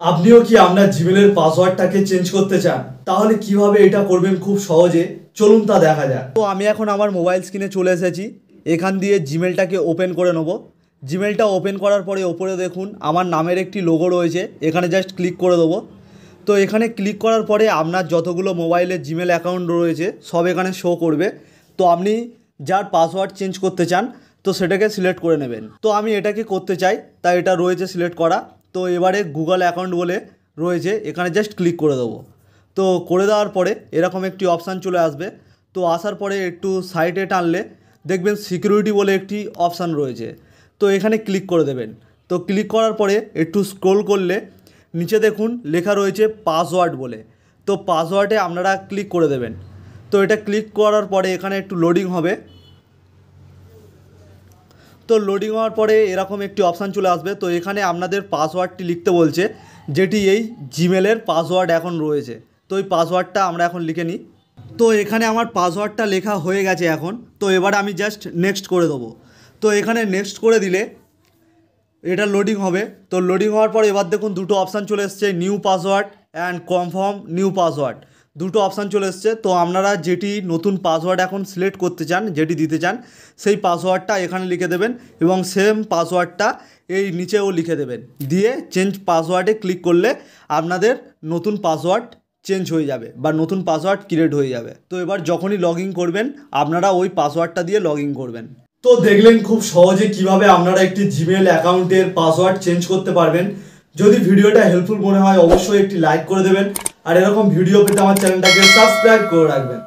আপনিও কি আপনার জিমেলের পাসওয়ার্ডটাকে চেঞ্জ করতে চান? তাহলে কিভাবে এটা করবেন খুব সহজে, চলুন তা দেখা যাক। তো আমি এখন আমার মোবাইল স্ক্রিনে চলে এসেছি। এখান দিয়ে জিমেলটাকে ওপেন করে নেব। জিমেলটা ওপেন করার পরে ওপরে দেখুন আমার নামের একটি লোগো রয়েছে, এখানে জাস্ট ক্লিক করে দেবো। তো এখানে ক্লিক করার পরে আপনার যতগুলো মোবাইলে জিমেল অ্যাকাউন্ট রয়েছে সব এখানে শো করবে। তো আপনি যার পাসওয়ার্ড চেঞ্জ করতে চান তো সেটাকে সিলেক্ট করে নেবেন। তো আমি এটাকে করতে চাই, তাই এটা রয়েছে সিলেক্ট করা। তো এবারে গুগল অ্যাকাউন্ট বলে রয়েছে, এখানে জাস্ট ক্লিক করে দেবো। তো করে দেওয়ার পরে এরকম একটি অপশান চলে আসবে। তো আসার পরে একটু সাইডে টানলে দেখবেন সিকিউরিটি বলে একটি অপশান রয়েছে, তো এখানে ক্লিক করে দেবেন। তো ক্লিক করার পরে একটু স্ক্রোল করলে নিচে দেখুন লেখা রয়েছে পাসওয়ার্ড বলে, তো পাসওয়ার্ডে আপনারা ক্লিক করে দেবেন। তো এটা ক্লিক করার পরে এখানে একটু লোডিং হবে। তো লোডিং হওয়ার পরে এরকম একটি অপশান চলে আসবে। তো এখানে আপনাদের পাসওয়ার্ডটি লিখতে বলছে, যেটি এই জিমেলের পাসওয়ার্ড এখন রয়েছে। তো এই পাসওয়ার্ডটা আমরা এখন লিখে নিই। তো এখানে আমার পাসওয়ার্ডটা লেখা হয়ে গেছে এখন। তো এবারে আমি জাস্ট নেক্সট করে দেবো। তো এখানে নেক্সট করে দিলে এটা লোডিং হবে। তো লোডিং হওয়ার পর এবার দেখুন দুটো অপশান চলে এসছে, new password and confirm new password, দুটো অপশান চলে এসছে। তো আপনারা যেটি নতুন পাসওয়ার্ড এখন সিলেক্ট করতে চান, যেটি দিতে চান, সেই পাসওয়ার্ডটা এখানে লিখে দেবেন এবং সেম পাসওয়ার্ডটা এই নিচেও লিখে দেবেন। দিয়ে চেঞ্জ পাসওয়ার্ডে ক্লিক করলে আপনাদের নতুন পাসওয়ার্ড চেঞ্জ হয়ে যাবে বা নতুন পাসওয়ার্ড ক্রিয়েট হয়ে যাবে। তো এবার যখনই লগ ইন করবেন আপনারা ওই পাসওয়ার্ডটা দিয়ে লগ ইন করবেন। তো দেখলেন খুব সহজে কিভাবে আপনারা একটি জিমেল অ্যাকাউন্টের পাসওয়ার্ড চেঞ্জ করতে পারবেন। যদি ভিডিওটা হেল্পফুল মনে হয় অবশ্যই একটি লাইক করে দেবেন, আর এরকম ভিডিও পেতে আমার চ্যানেলটাকে সাবস্ক্রাইব করে রাখবেন।